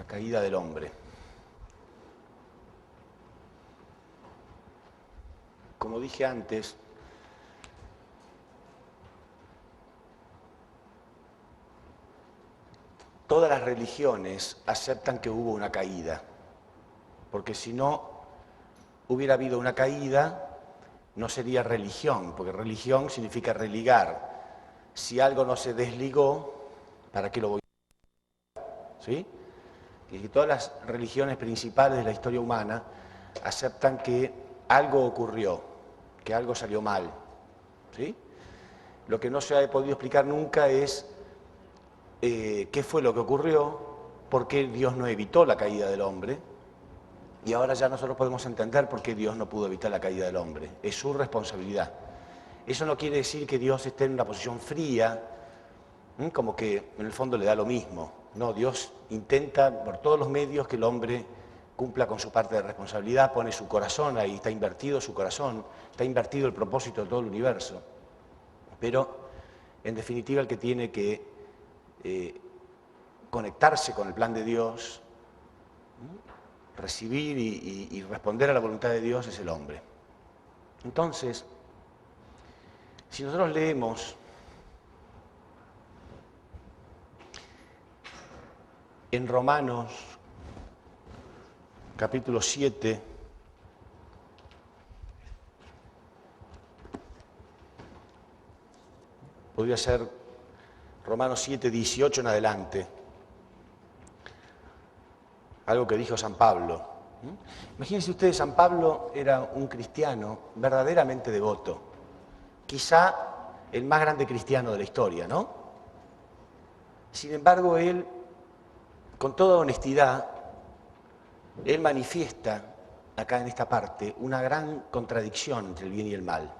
caída del hombre. Como dije antes, todas las religiones aceptan que hubo una caída, porque si no hubiera habido una caída, no sería religión, porque religión significa religar. Si algo no se desligó, ¿para qué lo voy a hacer? ¿Sí? Y todas las religiones principales de la historia humana aceptan que algo ocurrió, que algo salió mal. ¿Sí? Lo que no se ha podido explicar nunca es qué fue lo que ocurrió, por qué Dios no evitó la caída del hombre, y ahora ya nosotros podemos entender por qué Dios no pudo evitar la caída del hombre. Es su responsabilidad. Eso no quiere decir que Dios esté en una posición fría, como que en el fondo le da lo mismo. No, Dios intenta por todos los medios que el hombre cumpla con su parte de responsabilidad, pone su corazón ahí, está invertido su corazón, está invertido el propósito de todo el universo. Pero, en definitiva, el que tiene que conectarse con el plan de Dios, recibir y responder a la voluntad de Dios es el hombre. Entonces, si nosotros leemos en Romanos, capítulo 7, podría ser Romanos 7, 18 en adelante, algo que dijo San Pablo. Imagínense ustedes, San Pablo era un cristiano verdaderamente devoto, quizá el más grande cristiano de la historia, ¿no? Sin embargo, él, con toda honestidad, él manifiesta acá en esta parte una gran contradicción entre el bien y el mal.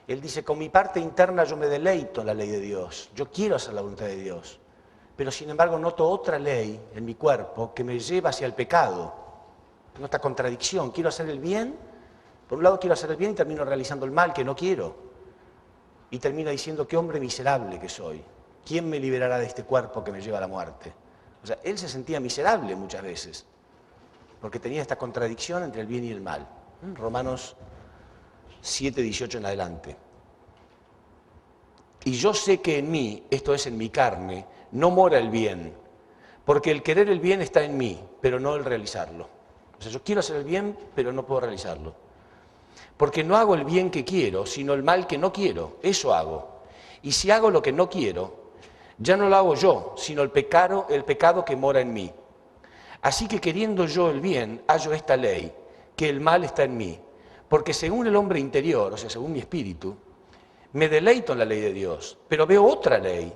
Él dice, con mi parte interna yo me deleito en la ley de Dios, yo quiero hacer la voluntad de Dios, pero sin embargo noto otra ley en mi cuerpo que me lleva hacia el pecado. Tengo esta contradicción, quiero hacer el bien, por un lado quiero hacer el bien y termino realizando el mal que no quiero. Y termina diciendo, qué hombre miserable que soy, ¿quién me liberará de este cuerpo que me lleva a la muerte? O sea, él se sentía miserable muchas veces, porque tenía esta contradicción entre el bien y el mal. Romanos 7, 18 en adelante. Y yo sé que en mí, esto es en mi carne, no mora el bien, porque el querer el bien está en mí, pero no el realizarlo. O sea, yo quiero hacer el bien, pero no puedo realizarlo. Porque no hago el bien que quiero, sino el mal que no quiero, eso hago. Y si hago lo que no quiero, ya no lo hago yo, sino el pecado que mora en mí. Así que queriendo yo el bien, hallo esta ley, que el mal está en mí. Porque según el hombre interior, o sea, según mi espíritu, me deleito en la ley de Dios, pero veo otra ley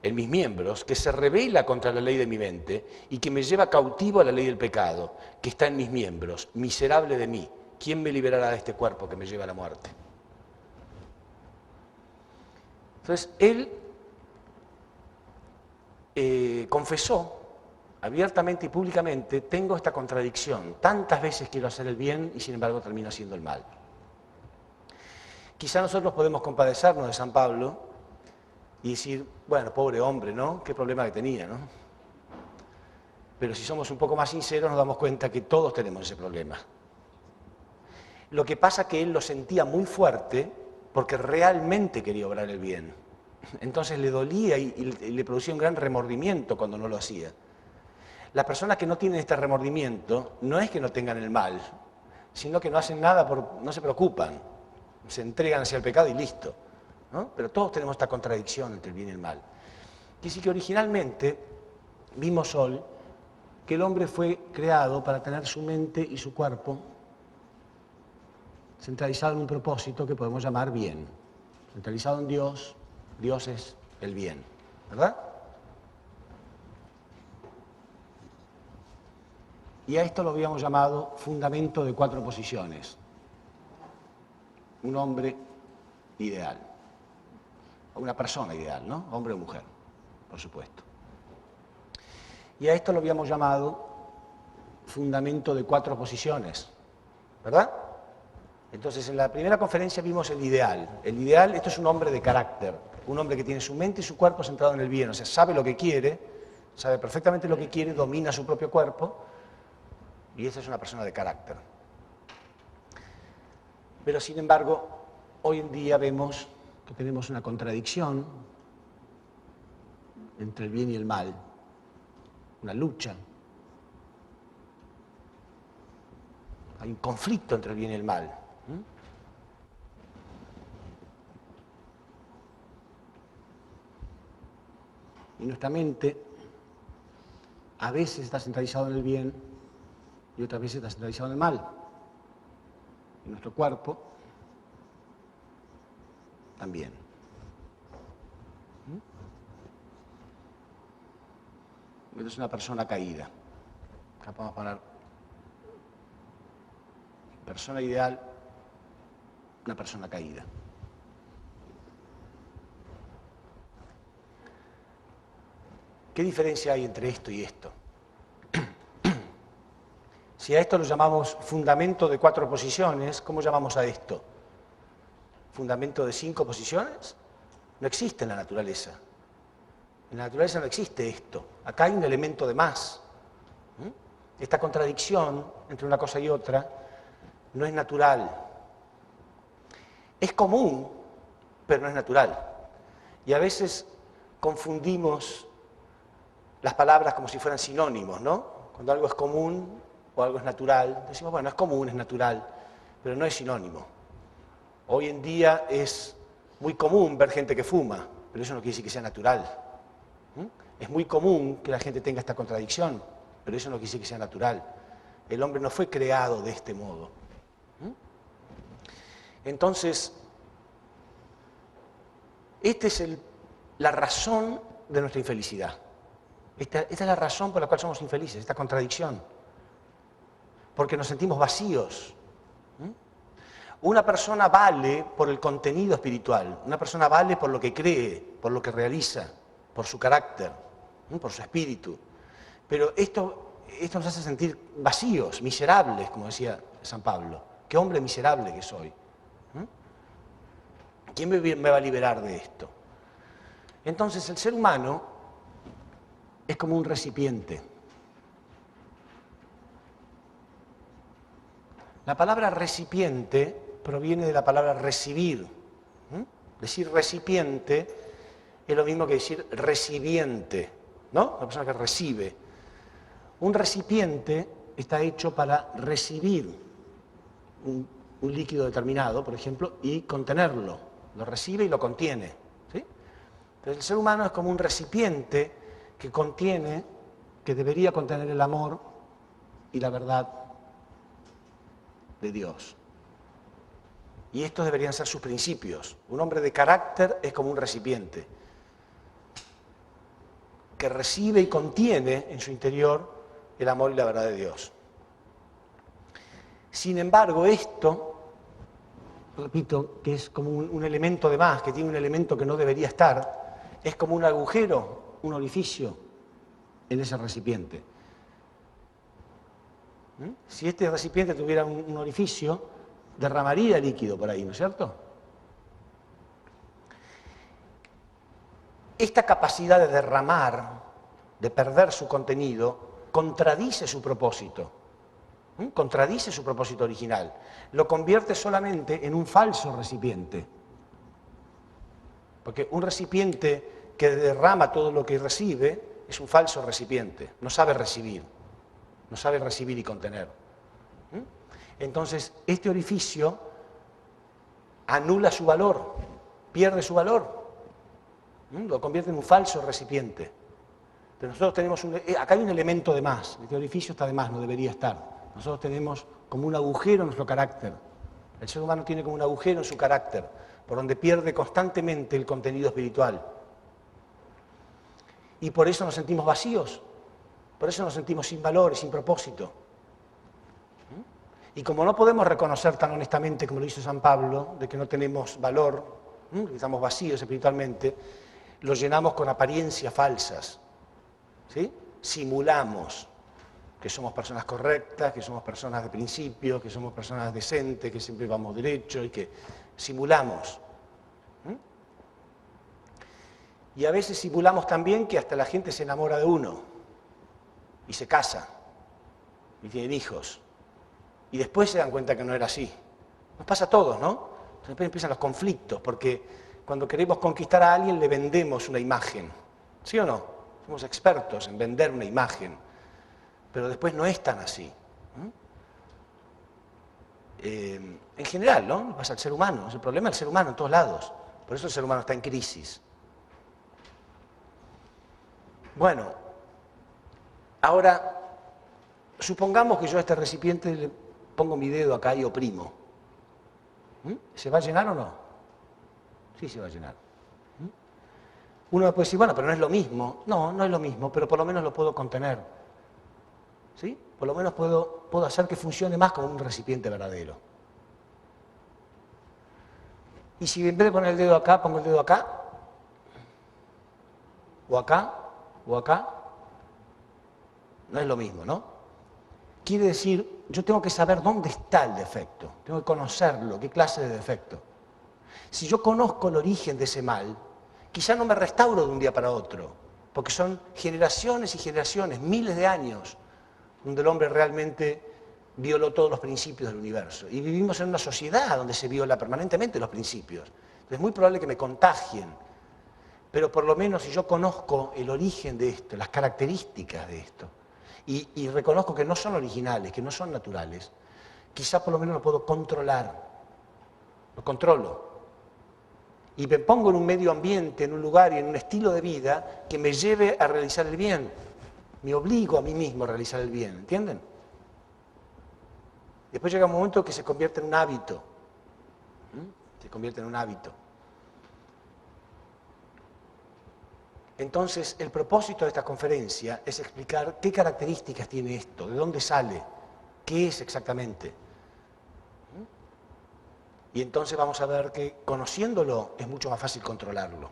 en mis miembros que se rebela contra la ley de mi mente y que me lleva cautivo a la ley del pecado, que está en mis miembros, miserable de mí. ¿Quién me liberará de este cuerpo que me lleva a la muerte? Entonces, él confesó abiertamente y públicamente, tengo esta contradicción, tantas veces quiero hacer el bien y sin embargo termino haciendo el mal. Quizá nosotros podemos compadecernos de San Pablo y decir, bueno, pobre hombre, ¿no? Qué problema que tenía, ¿no? Pero si somos un poco más sinceros nos damos cuenta que todos tenemos ese problema. Lo que pasa es que él lo sentía muy fuerte porque realmente quería obrar el bien. Entonces le dolía y le producía un gran remordimiento cuando no lo hacía. Las personas que no tienen este remordimiento no es que no tengan el mal, sino que no hacen nada, no se preocupan, se entregan hacia el pecado y listo, ¿no? Pero todos tenemos esta contradicción entre el bien y el mal. Y así que originalmente vimos hoy que el hombre fue creado para tener su mente y su cuerpo centralizado en un propósito que podemos llamar bien. Centralizado en Dios, Dios es el bien, ¿verdad? Y a esto lo habíamos llamado fundamento de 4 posiciones. Un hombre ideal. Una persona ideal, ¿no? Hombre o mujer, por supuesto. Y a esto lo habíamos llamado fundamento de 4 posiciones, ¿verdad? Entonces, en la primera conferencia vimos el ideal. El ideal, esto es un hombre de carácter, un hombre que tiene su mente y su cuerpo centrado en el bien, o sea, sabe lo que quiere, sabe perfectamente lo que quiere, domina su propio cuerpo, y esa es una persona de carácter. Pero sin embargo, hoy en día vemos que tenemos una contradicción entre el bien y el mal, una lucha. Hay un conflicto entre el bien y el mal. Y nuestra mente a veces está centralizada en el bien y otras veces está centralizada en el mal. Y nuestro cuerpo también. Esto es una persona caída. Acá podemos poner persona ideal, una persona caída. ¿Qué diferencia hay entre esto y esto? Si a esto lo llamamos fundamento de 4 posiciones, ¿cómo llamamos a esto? ¿Fundamento de 5 posiciones? No existe en la naturaleza. En la naturaleza no existe esto. Acá hay un elemento de más. Esta contradicción entre una cosa y otra no es natural. Es común, pero no es natural. Y a veces confundimos las palabras como si fueran sinónimos, ¿no? Cuando algo es común o algo es natural, decimos, bueno, es común, es natural, pero no es sinónimo. Hoy en día es muy común ver gente que fuma, pero eso no quiere decir que sea natural. Es muy común que la gente tenga esta contradicción, pero eso no quiere decir que sea natural. El hombre no fue creado de este modo. Entonces, esta es la razón de nuestra infelicidad. Esta es la razón por la cual somos infelices, esta contradicción. Porque nos sentimos vacíos. Una persona vale por el contenido espiritual, una persona vale por lo que cree, por lo que realiza, por su carácter, por su espíritu. Pero esto nos hace sentir vacíos, miserables, como decía San Pablo. ¡Qué hombre miserable que soy! ¿Quién me va a liberar de esto? Entonces el ser humano es como un recipiente. La palabra recipiente proviene de la palabra recibir. Decir recipiente es lo mismo que decir recibiente, ¿no? La persona que recibe. Un recipiente está hecho para recibir un líquido determinado, por ejemplo, y contenerlo. Lo recibe y lo contiene. ¿Sí? Entonces, el ser humano es como un recipiente que contiene, que debería contener el amor y la verdad de Dios. Y estos deberían ser sus principios. Un hombre de carácter es como un recipiente que recibe y contiene en su interior el amor y la verdad de Dios. Sin embargo, esto, repito, que es como un elemento de más, que tiene un elemento que no debería estar, es como un agujero, un orificio en ese recipiente. Si este recipiente tuviera un orificio, derramaría líquido por ahí, ¿no es cierto? Esta capacidad de derramar, de perder su contenido, contradice su propósito. Contradice su propósito original. Lo convierte solamente en un falso recipiente. Porque un recipiente que derrama todo lo que recibe es un falso recipiente. No sabe recibir. No sabe recibir y contener. Entonces, este orificio anula su valor, pierde su valor. Lo convierte en un falso recipiente. Pero nosotros tenemos acá hay un elemento de más. Este orificio está de más, no debería estar. Nosotros tenemos como un agujero en nuestro carácter. El ser humano tiene como un agujero en su carácter, por donde pierde constantemente el contenido espiritual. Y por eso nos sentimos vacíos, por eso nos sentimos sin valor y sin propósito. Y como no podemos reconocer tan honestamente como lo hizo San Pablo, de que no tenemos valor, que estamos vacíos espiritualmente, lo llenamos con apariencias falsas. ¿Sí? Simulamos que somos personas correctas, que somos personas de principio, que somos personas decentes, que siempre vamos derecho y que simulamos. Y a veces simulamos también que hasta la gente se enamora de uno y se casa y tienen hijos. Y después se dan cuenta que no era así. Nos pasa a todos, ¿no? Entonces después empiezan los conflictos, porque cuando queremos conquistar a alguien le vendemos una imagen. ¿Sí o no? Somos expertos en vender una imagen, pero después no es tan así. En general, ¿no? Nos pasa al ser humano. Es el problema del ser humano en todos lados. Por eso el ser humano está en crisis. Bueno, ahora, supongamos que yo a este recipiente le pongo mi dedo acá y oprimo. ¿Se va a llenar o no? Sí, se va a llenar. Uno puede decir, bueno, pero no es lo mismo. No, no es lo mismo, pero por lo menos lo puedo contener. ¿Sí? Por lo menos puedo hacer que funcione más como un recipiente verdadero. Y si en vez de poner el dedo acá, pongo el dedo acá, o acá, o acá, no es lo mismo, ¿no? Quiere decir, yo tengo que saber dónde está el defecto, tengo que conocerlo, qué clase de defecto. Si yo conozco el origen de ese mal, quizá no me restauro de un día para otro, porque son generaciones y generaciones, miles de años, donde el hombre realmente violó todos los principios del universo. Y vivimos en una sociedad donde se viola permanentemente los principios. Entonces es muy probable que me contagien. Pero por lo menos si yo conozco el origen de esto, las características de esto, y reconozco que no son originales, que no son naturales, quizá por lo menos lo puedo controlar. Lo controlo. Y me pongo en un medio ambiente, en un lugar y en un estilo de vida que me lleve a realizar el bien. Me obligo a mí mismo a realizar el bien, ¿entienden? Después llega un momento que se convierte en un hábito. Se convierte en un hábito. Entonces, el propósito de esta conferencia es explicar qué características tiene esto, de dónde sale, qué es exactamente. Y entonces vamos a ver que conociéndolo es mucho más fácil controlarlo.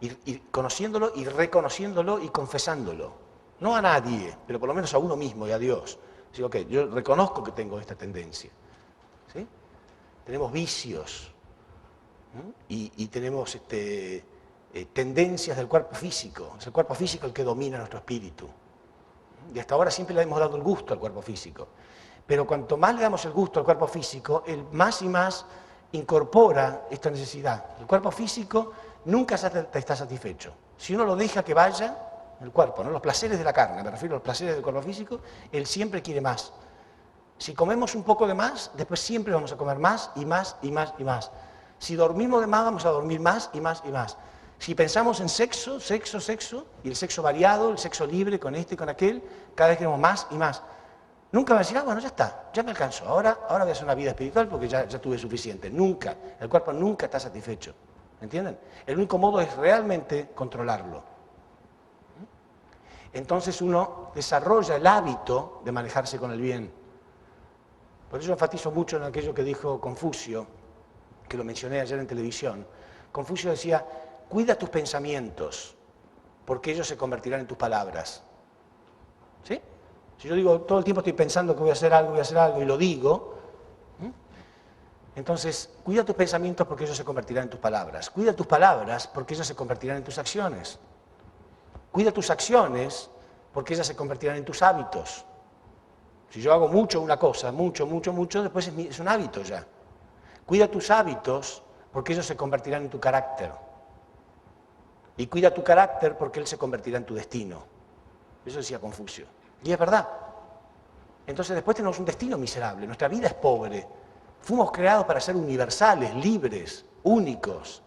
Y conociéndolo y reconociéndolo y confesándolo. No a nadie, pero por lo menos a uno mismo y a Dios. Digo, ok, yo reconozco que tengo esta tendencia. ¿Sí? Tenemos vicios y tenemos tendencias del cuerpo físico. Es el cuerpo físico el que domina nuestro espíritu. Y hasta ahora siempre le hemos dado el gusto al cuerpo físico. Pero cuanto más le damos el gusto al cuerpo físico, él más y más incorpora esta necesidad. El cuerpo físico nunca está satisfecho. Si uno lo deja que vaya, el cuerpo, ¿no? Los placeres de la carne, me refiero a los placeres del cuerpo físico, él siempre quiere más. Si comemos un poco de más, después siempre vamos a comer más y más y más y más. Si dormimos de más, vamos a dormir más y más y más. Si pensamos en sexo, sexo, sexo, y el sexo variado, el sexo libre con este y con aquel, cada vez queremos más y más. Nunca va a decir, bueno, ya está, ya me alcanzó, ahora voy a hacer una vida espiritual porque ya tuve suficiente. Nunca, el cuerpo nunca está satisfecho, ¿entienden? El único modo es realmente controlarlo. Entonces uno desarrolla el hábito de manejarse con el bien. Por eso enfatizo mucho en aquello que dijo Confucio, que lo mencioné ayer en televisión. Confucio decía, cuida tus pensamientos, porque ellos se convertirán en tus palabras. ¿Sí? Si yo digo, todo el tiempo estoy pensando que voy a hacer algo, y lo digo, entonces, cuida tus pensamientos porque ellos se convertirán en tus palabras. Cuida tus palabras porque ellos se convertirán en tus acciones. Cuida tus acciones porque ellas se convertirán en tus hábitos. Si yo hago mucho una cosa, mucho, después es un hábito ya. Cuida tus hábitos porque ellos se convertirán en tu carácter. Y cuida tu carácter porque él se convertirá en tu destino. Eso decía Confucio. Y es verdad. Entonces después tenemos un destino miserable. Nuestra vida es pobre. Fuimos creados para ser universales, libres, únicos,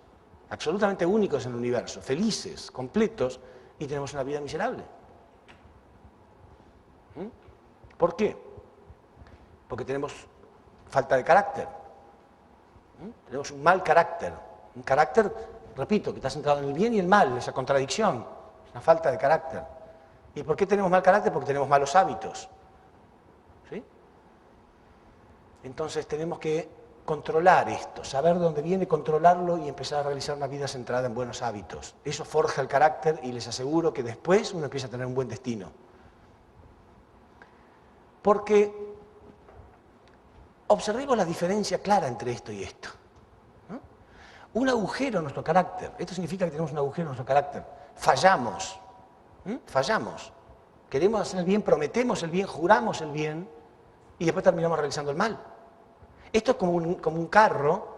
absolutamente únicos en el universo, felices, completos, y tenemos una vida miserable. ¿Por qué? Porque tenemos falta de carácter. Tenemos un mal carácter. Un carácter, repito, que está centrado en el bien y el mal, esa contradicción, una falta de carácter. ¿Y por qué tenemos mal carácter? Porque tenemos malos hábitos. ¿Sí? Entonces tenemos que controlar esto, saber de dónde viene, controlarlo y empezar a realizar una vida centrada en buenos hábitos. Eso forja el carácter y les aseguro que después uno empieza a tener un buen destino. Porque observemos la diferencia clara entre esto y esto. un agujero en nuestro carácter. Esto significa que tenemos un agujero en nuestro carácter. Fallamos. Fallamos. Queremos hacer el bien, prometemos el bien, juramos el bien y después terminamos realizando el mal. Esto es como un carro,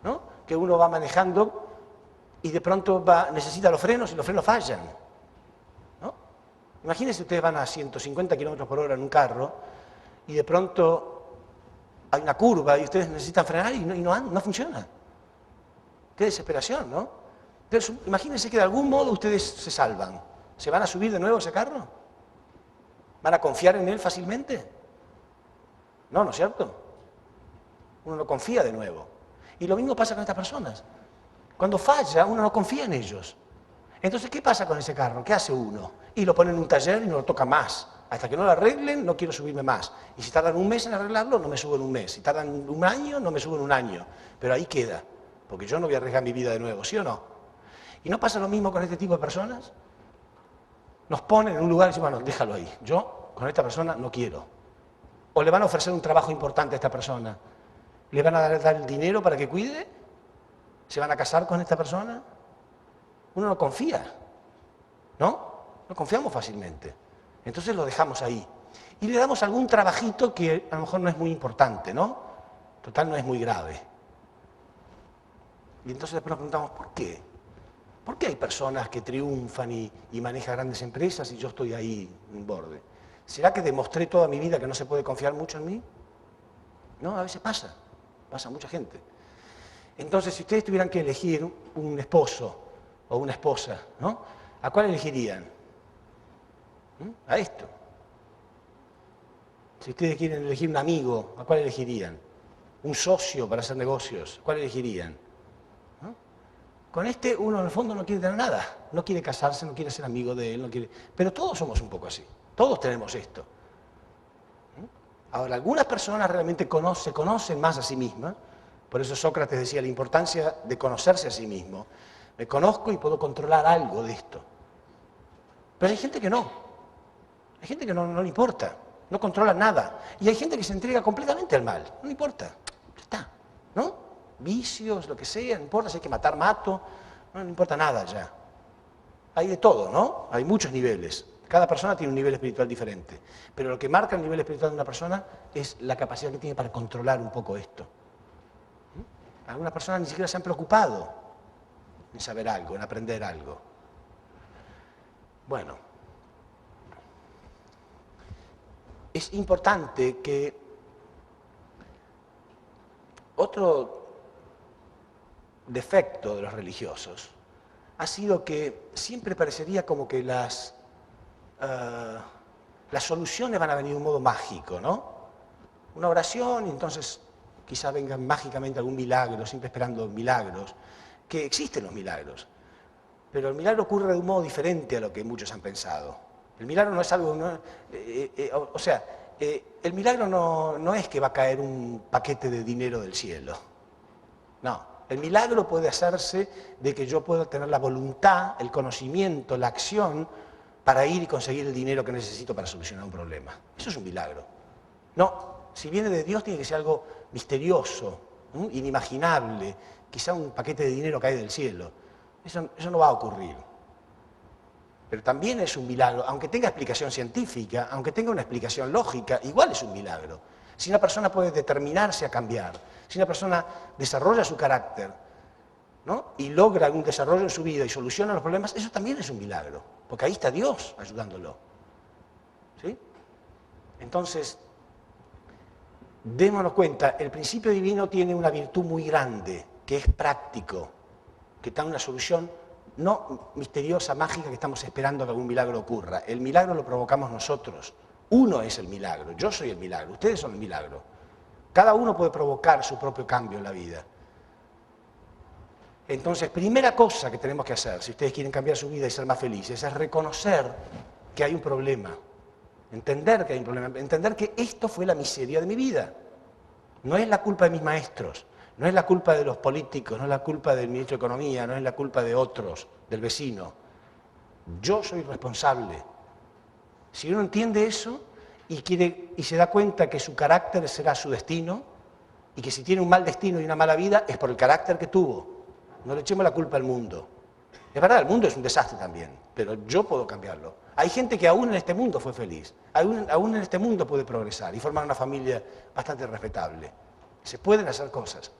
¿no?, que uno va manejando y de pronto necesita los frenos y los frenos fallan, ¿no? Imagínense, ustedes van a 150 km/h en un carro y de pronto hay una curva y ustedes necesitan frenar y no funciona. Qué desesperación, ¿no? Entonces, imagínense que de algún modo ustedes se salvan. ¿Se van a subir de nuevo a ese carro? ¿Van a confiar en él fácilmente? No, ¿no es cierto? Uno no confía de nuevo. Y lo mismo pasa con estas personas. Cuando falla, uno no confía en ellos. Entonces, ¿qué pasa con ese carro? ¿Qué hace uno? Y lo pone en un taller y no lo toca más. Hasta que no lo arreglen, no quiero subirme más. Y si tardan un mes en arreglarlo, no me subo en un mes. Si tardan un año, no me subo en un año. Pero ahí queda. Porque yo no voy a arriesgar mi vida de nuevo, ¿sí o no? ¿Y no pasa lo mismo con este tipo de personas? Nos ponen en un lugar y dicen, bueno, déjalo ahí. Yo con esta persona no quiero. O le van a ofrecer un trabajo importante a esta persona. ¿Le van a dar el dinero para que cuide? ¿Se van a casar con esta persona? Uno no confía, ¿no? No confiamos fácilmente. Entonces lo dejamos ahí. Y le damos algún trabajito que a lo mejor no es muy importante, ¿no? Total, no es muy grave. Y entonces después nos preguntamos, ¿por qué? ¿Por qué hay personas que triunfan y manejan grandes empresas y yo estoy ahí en borde? ¿Será que demostré toda mi vida que no se puede confiar mucho en mí? No, a veces pasa a mucha gente. Entonces, si ustedes tuvieran que elegir un esposo o una esposa, ¿no?, ¿a cuál elegirían? A esto. Si ustedes quieren elegir un amigo, ¿a cuál elegirían? Un socio para hacer negocios, ¿a cuál elegirían? ¿No? Con este uno en el fondo no quiere tener nada, no quiere casarse, no quiere ser amigo de él, no quiere... Pero todos somos un poco así, todos tenemos esto. Ahora, algunas personas realmente se conocen más a sí mismas, por eso Sócrates decía la importancia de conocerse a sí mismo. Me conozco y puedo controlar algo de esto. Pero hay gente que no. Hay gente que no le importa, no controla nada. Y hay gente que se entrega completamente al mal, no le importa, ya está, ¿no? Vicios, lo que sea, no importa, si hay que matar, mato, no le importa nada ya. Hay de todo, ¿no? Hay muchos niveles. Cada persona tiene un nivel espiritual diferente. Pero lo que marca el nivel espiritual de una persona es la capacidad que tiene para controlar un poco esto. Algunas personas ni siquiera se han preocupado en saber algo, en aprender algo. Bueno, es importante que otro defecto de los religiosos ha sido que siempre parecería como que las soluciones van a venir de un modo mágico, ¿no? Una oración y entonces quizá venga mágicamente algún milagro, siempre esperando milagros, que existen los milagros, pero el milagro ocurre de un modo diferente a lo que muchos han pensado. El milagro no es algo, el milagro no es que va a caer un paquete de dinero del cielo, no. El milagro puede hacerse de que yo pueda tener la voluntad, el conocimiento, la acción para ir y conseguir el dinero que necesito para solucionar un problema. Eso es un milagro. No, si viene de Dios tiene que ser algo misterioso, inimaginable, quizá un paquete de dinero cae del cielo. Eso no va a ocurrir. Pero también es un milagro, aunque tenga explicación científica, aunque tenga una explicación lógica, igual es un milagro. Si una persona puede determinarse a cambiar, si una persona desarrolla su carácter, ¿no?, y logra algún desarrollo en su vida y soluciona los problemas, eso también es un milagro, porque ahí está Dios ayudándolo. ¿Sí? Entonces, démonos cuenta, el principio divino tiene una virtud muy grande, que es práctico, que da una solución no misteriosa, mágica, que estamos esperando que algún milagro ocurra. El milagro lo provocamos nosotros. Uno es el milagro, yo soy el milagro, ustedes son el milagro. Cada uno puede provocar su propio cambio en la vida. Entonces, primera cosa que tenemos que hacer, si ustedes quieren cambiar su vida y ser más felices, es reconocer que hay un problema. Entender que hay un problema, entender que esto fue la miseria de mi vida. No es la culpa de mis maestros, no es la culpa de los políticos, no es la culpa del ministro de Economía, no es la culpa de otros, del vecino. Yo soy responsable. Si uno entiende eso y se da cuenta que su carácter será su destino y que si tiene un mal destino y una mala vida es por el carácter que tuvo, no le echemos la culpa al mundo. Es verdad, el mundo es un desastre también, pero yo puedo cambiarlo. Hay gente que aún en este mundo fue feliz, aún en este mundo puede progresar y formar una familia bastante respetable. Se pueden hacer cosas.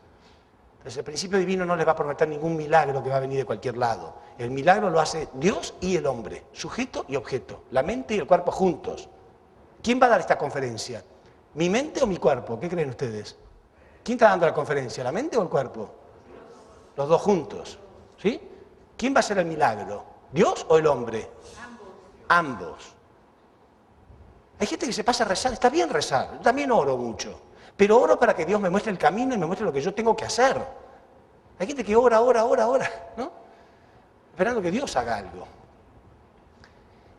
Entonces el principio divino no les va a prometer ningún milagro que va a venir de cualquier lado. El milagro lo hace Dios y el hombre, sujeto y objeto, la mente y el cuerpo juntos. ¿Quién va a dar esta conferencia? ¿Mi mente o mi cuerpo? ¿Qué creen ustedes? ¿Quién está dando la conferencia, la mente o el cuerpo? Los dos juntos, ¿sí? ¿Quién va a hacer el milagro? ¿Dios o el hombre? Ambos. Hay gente que se pasa a rezar, está bien rezar, yo también oro mucho. Pero oro para que Dios me muestre el camino y me muestre lo que yo tengo que hacer. Hay gente que ora, ¿no? Esperando que Dios haga algo.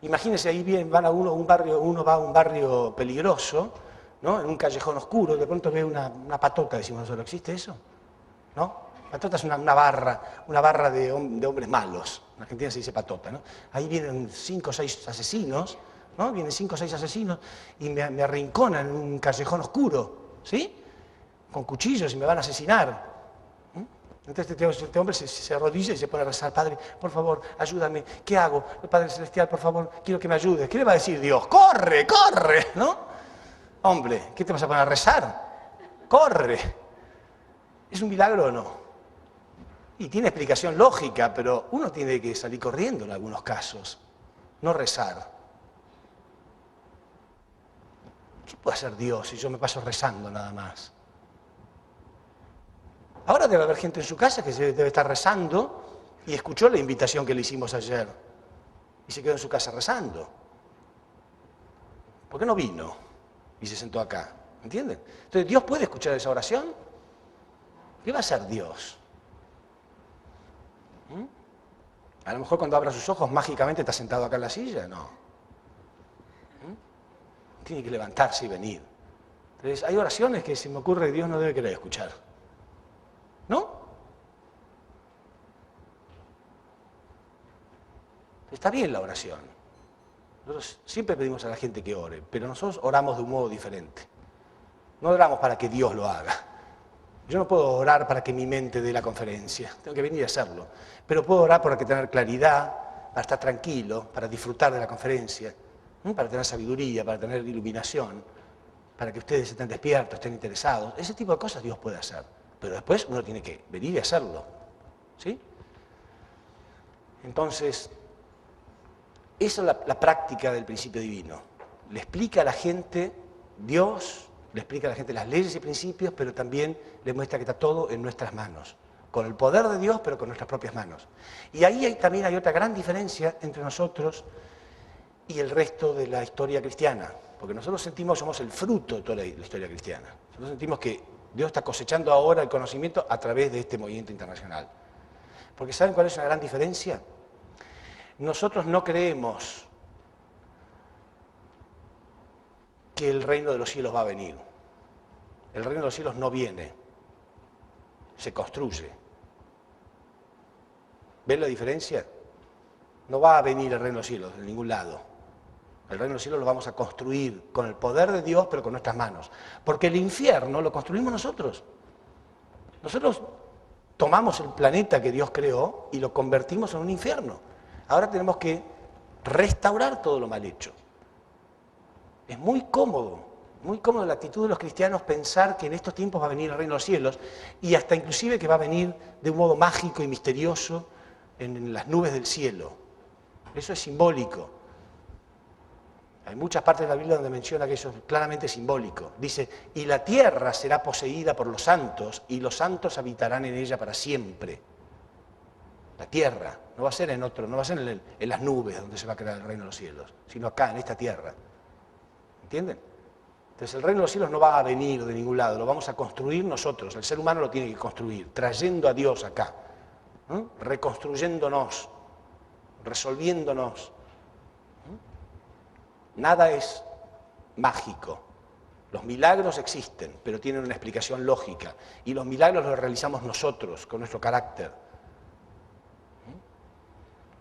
Imagínense, ahí bien, uno va a un barrio peligroso, ¿no? En un callejón oscuro, de pronto ve una patota, decimos nosotros, ¿existe eso? ¿No? Patota es una barra de hombres malos. En Argentina se dice patota, ¿no? Ahí vienen 5 o 6 asesinos, ¿no? Vienen 5 o 6 asesinos y me arrinconan en un callejón oscuro. ¿Sí? Con cuchillos y me van a asesinar. Entonces este hombre se arrodilla y se pone a rezar: Padre, por favor, ayúdame. ¿Qué hago? Padre Celestial, por favor, quiero que me ayudes. ¿Qué le va a decir Dios? ¡Corre, corre! ¿No? Hombre, ¿qué te vas a poner a rezar? ¡Corre! ¿Es un milagro o no? Y tiene explicación lógica, pero uno tiene que salir corriendo en algunos casos, no rezar. ¿Qué puede hacer Dios si yo me paso rezando nada más? Ahora debe haber gente en su casa que debe estar rezando y escuchó la invitación que le hicimos ayer y se quedó en su casa rezando. ¿Por qué no vino y se sentó acá? ¿Entienden? Entonces, ¿Dios puede escuchar esa oración? ¿Qué va a hacer Dios? A lo mejor cuando abra sus ojos mágicamente está sentado acá en la silla. No. Tiene que levantarse y venir. Entonces, hay oraciones que se me ocurre que Dios no debe querer escuchar. ¿No? Está bien la oración. Nosotros siempre pedimos a la gente que ore, pero nosotros oramos de un modo diferente. No oramos para que Dios lo haga. Yo no puedo orar para que mi mente dé la conferencia, tengo que venir a hacerlo. Pero puedo orar para que tener claridad, para estar tranquilo, para disfrutar de la conferencia, para tener sabiduría, para tener iluminación, para que ustedes estén despiertos, estén interesados. Ese tipo de cosas Dios puede hacer, pero después uno tiene que venir y hacerlo. ¿Sí? Entonces, esa es la práctica del principio divino. Le explica a la gente Dios, le explica a la gente las leyes y principios, pero también le muestra que está todo en nuestras manos, con el poder de Dios, pero con nuestras propias manos. Y ahí también hay otra gran diferencia entre nosotros y el resto de la historia cristiana, porque nosotros sentimos, somos el fruto de toda la historia cristiana. Nosotros sentimos que Dios está cosechando ahora el conocimiento a través de este movimiento internacional. Porque ¿saben cuál es una gran diferencia? Nosotros no creemos que el reino de los cielos va a venir. El reino de los cielos no viene, se construye. ¿Ven la diferencia? No va a venir el reino de los cielos de ningún lado. El reino de los cielos lo vamos a construir con el poder de Dios, pero con nuestras manos. Porque el infierno lo construimos nosotros. Nosotros tomamos el planeta que Dios creó y lo convertimos en un infierno. Ahora tenemos que restaurar todo lo mal hecho. Es muy cómodo la actitud de los cristianos pensar que en estos tiempos va a venir el reino de los cielos y hasta inclusive que va a venir de un modo mágico y misterioso en las nubes del cielo. Eso es simbólico. Hay muchas partes de la Biblia donde menciona que eso es claramente simbólico. Dice, y la tierra será poseída por los santos y los santos habitarán en ella para siempre. La tierra, no va a ser en otro, no va a ser en las nubes donde se va a crear el reino de los cielos, sino acá, en esta tierra. ¿Entienden? Entonces el reino de los cielos no va a venir de ningún lado, lo vamos a construir nosotros. El ser humano lo tiene que construir, trayendo a Dios acá, ¿no? Reconstruyéndonos, resolviéndonos. Nada es mágico. Los milagros existen, pero tienen una explicación lógica. Y los milagros los realizamos nosotros, con nuestro carácter.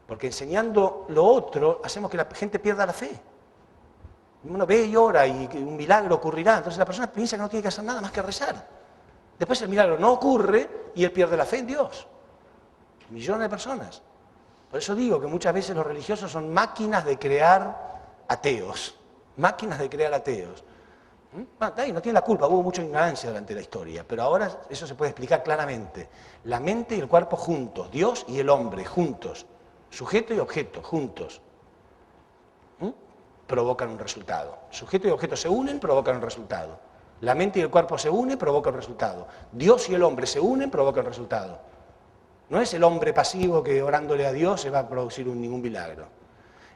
Porque enseñando lo otro, hacemos que la gente pierda la fe. Uno ve y ora y un milagro ocurrirá. Entonces la persona piensa que no tiene que hacer nada más que rezar. Después el milagro no ocurre y él pierde la fe en Dios. millones de personas. Por eso digo que muchas veces los religiosos son máquinas de crear ateos, máquinas de crear ateos. Bueno, no tiene la culpa, hubo mucha ignorancia durante la historia, pero ahora eso se puede explicar claramente. La mente y el cuerpo juntos, Dios y el hombre juntos, sujeto y objeto juntos, provocan un resultado. Sujeto y objeto se unen, provocan un resultado. La mente y el cuerpo se unen, provocan un resultado. Dios y el hombre se unen, provocan un resultado. No es el hombre pasivo que orándole a Dios se va a producir ningún milagro.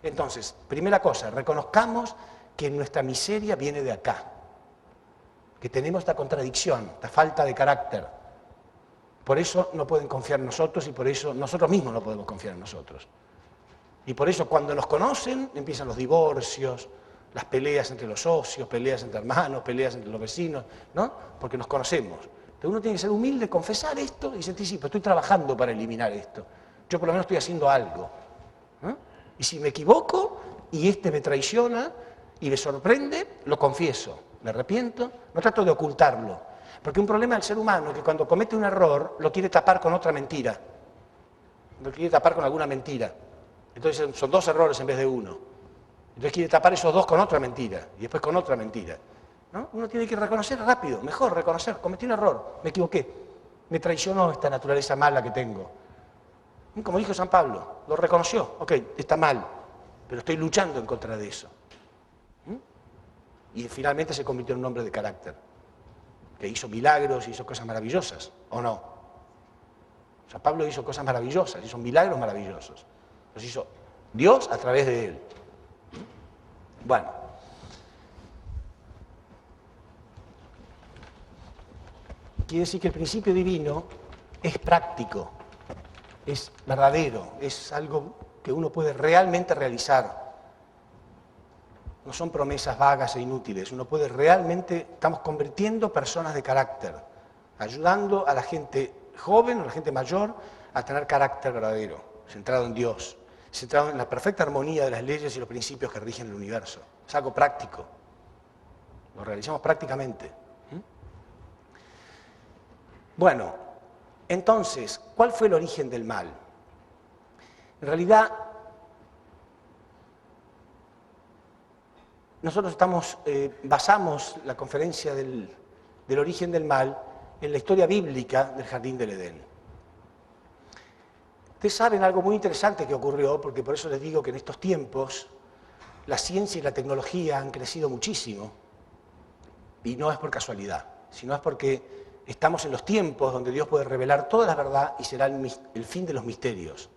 Entonces, primera cosa, reconozcamos que nuestra miseria viene de acá, que tenemos esta contradicción, esta falta de carácter. Por eso no pueden confiar en nosotros y por eso nosotros mismos no podemos confiar en nosotros. Y por eso cuando nos conocen empiezan los divorcios, las peleas entre los socios, peleas entre hermanos, peleas entre los vecinos, ¿no? Porque nos conocemos. Pero uno tiene que ser humilde, confesar esto y sentir, sí, pero estoy trabajando para eliminar esto. Yo por lo menos estoy haciendo algo. ¿No? Y si me equivoco y este me traiciona y me sorprende, lo confieso, me arrepiento, no trato de ocultarlo. Porque un problema del ser humano es que cuando comete un error lo quiere tapar con otra mentira. Lo quiere tapar con alguna mentira. Entonces son dos errores en vez de uno. Entonces quiere tapar esos dos con otra mentira y después con otra mentira. ¿No? Uno tiene que reconocer rápido, mejor reconocer, cometí un error, me equivoqué, me traicionó esta naturaleza mala que tengo. Como dijo San Pablo, lo reconoció, ok, está mal, pero estoy luchando en contra de eso. Y finalmente se convirtió en un hombre de carácter, que hizo milagros, hizo cosas maravillosas, ¿o no? San Pablo hizo cosas maravillosas, hizo milagros maravillosos. Los hizo Dios a través de él. Bueno. Quiere decir que el principio divino es práctico, es verdadero, es algo que uno puede realmente realizar. No son promesas vagas e inútiles, uno puede realmente, estamos convirtiendo personas de carácter, ayudando a la gente joven o a la gente mayor a tener carácter verdadero, centrado en Dios, centrado en la perfecta armonía de las leyes y los principios que rigen el universo. Es algo práctico, lo realizamos prácticamente. Bueno, entonces, ¿cuál fue el origen del mal? En realidad, nosotros basamos la conferencia del origen del mal en la historia bíblica del Jardín del Edén. Ustedes saben algo muy interesante que ocurrió, porque por eso les digo que en estos tiempos la ciencia y la tecnología han crecido muchísimo, y no es por casualidad, sino es porque estamos en los tiempos donde Dios puede revelar toda la verdad y será el fin de los misterios.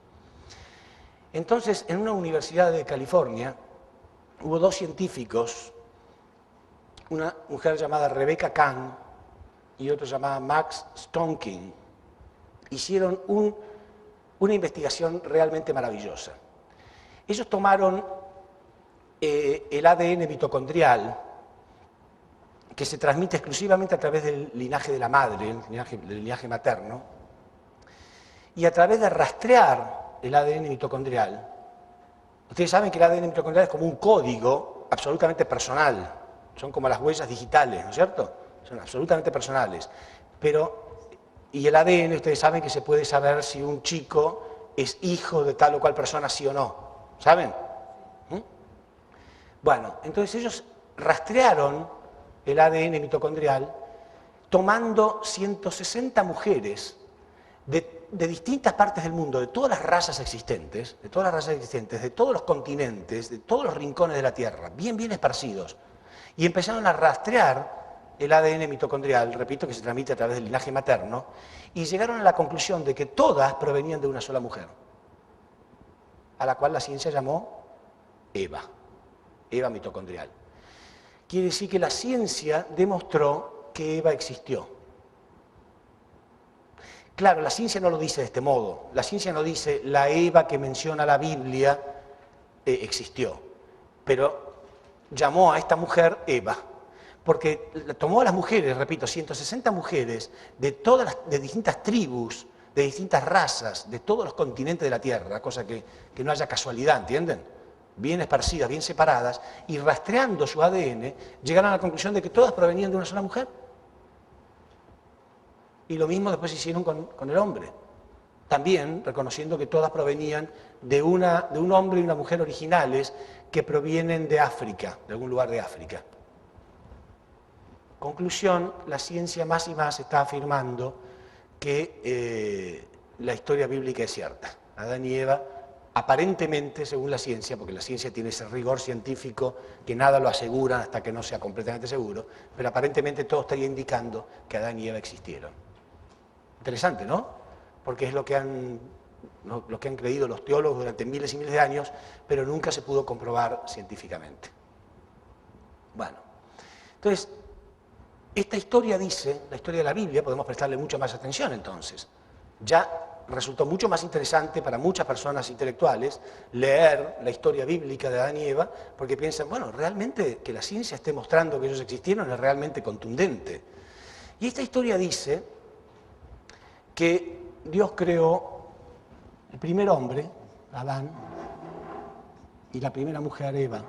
Entonces, en una universidad de California, hubo dos científicos, una mujer llamada Rebecca Kahn y otro llamada Max Stonking, hicieron una investigación realmente maravillosa. Ellos tomaron el ADN mitocondrial, que se transmite exclusivamente a través del linaje de la madre, del linaje materno, y a través de rastrear el ADN mitocondrial. Ustedes saben que el ADN mitocondrial es como un código absolutamente personal, son como las huellas digitales, ¿no es cierto? Son absolutamente personales. Y el ADN, ustedes saben que se puede saber si un chico es hijo de tal o cual persona, sí o no, ¿saben? Bueno, entonces ellos rastrearon el ADN mitocondrial, tomando 160 mujeres de distintas partes del mundo, de todas las razas existentes, de todos los continentes, de todos los rincones de la Tierra, bien esparcidos, y empezaron a rastrear el ADN mitocondrial, repito, que se transmite a través del linaje materno, y llegaron a la conclusión de que todas provenían de una sola mujer, a la cual la ciencia llamó Eva mitocondrial. Quiere decir que la ciencia demostró que Eva existió. Claro, la ciencia no lo dice de este modo. La ciencia no dice la Eva que menciona la Biblia existió, pero llamó a esta mujer Eva, porque tomó a las mujeres, repito, 160 mujeres de distintas tribus, de distintas razas, de todos los continentes de la Tierra, cosa que no haya casualidad, ¿entienden? Bien esparcidas, bien separadas, y rastreando su ADN, llegaron a la conclusión de que todas provenían de una sola mujer. Y lo mismo después hicieron con el hombre. también reconociendo que todas provenían de un hombre y una mujer originales que provienen de África, de algún lugar de África. Conclusión, la ciencia más y más está afirmando que la historia bíblica es cierta. Adán y Eva, aparentemente, según la ciencia, porque la ciencia tiene ese rigor científico que nada lo asegura hasta que no sea completamente seguro, pero aparentemente todo estaría indicando que Adán y Eva existieron. Interesante, ¿no? Porque es lo que han creído los teólogos durante miles y miles de años, pero nunca se pudo comprobar científicamente. Bueno, entonces, esta historia dice, la historia de la Biblia, podemos prestarle mucha más atención entonces. Ya resultó mucho más interesante para muchas personas intelectuales leer la historia bíblica de Adán y Eva, porque piensan, bueno, realmente que la ciencia esté mostrando que ellos existieron es realmente contundente. Y esta historia dice que Dios creó el primer hombre, Adán, y la primera mujer, Eva.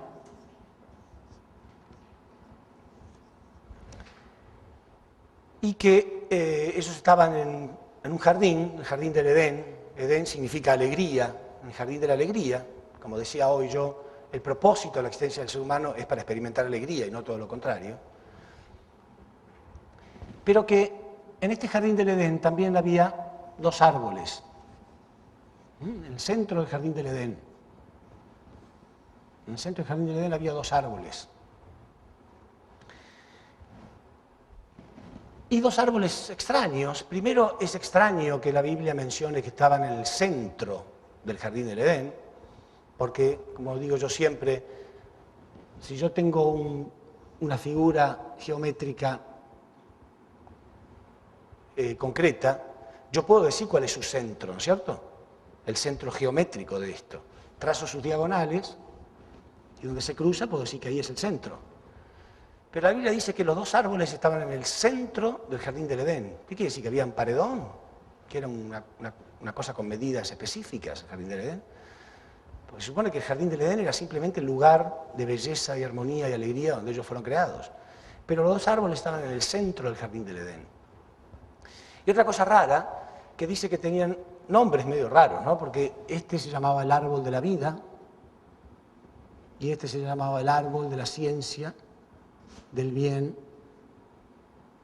Y que ellos estaban en un jardín, el jardín del Edén. Edén significa alegría, el jardín de la alegría. Como decía hoy yo, el propósito de la existencia del ser humano es para experimentar alegría y no todo lo contrario. Pero que en este jardín del Edén también había dos árboles. En el centro del jardín del Edén. En el centro del jardín del Edén había dos árboles. Y dos árboles extraños. Primero, es extraño que la Biblia mencione que estaban en el centro del jardín del Edén, porque, como digo yo siempre, si yo tengo una figura geométrica concreta, yo puedo decir cuál es su centro, ¿no es cierto? El centro geométrico de esto. Trazo sus diagonales y donde se cruza puedo decir que ahí es el centro. Pero la Biblia dice que los dos árboles estaban en el centro del jardín del Edén. ¿Qué quiere decir? ¿Que había un paredón? ¿Que era una cosa con medidas específicas el jardín del Edén? Porque se supone que el jardín del Edén era simplemente el lugar de belleza y armonía y alegría donde ellos fueron creados. Pero los dos árboles estaban en el centro del jardín del Edén. Y otra cosa rara, que dice que tenían nombres medio raros, ¿no? Porque este se llamaba el árbol de la vida y este se llamaba el árbol de la ciencia, del bien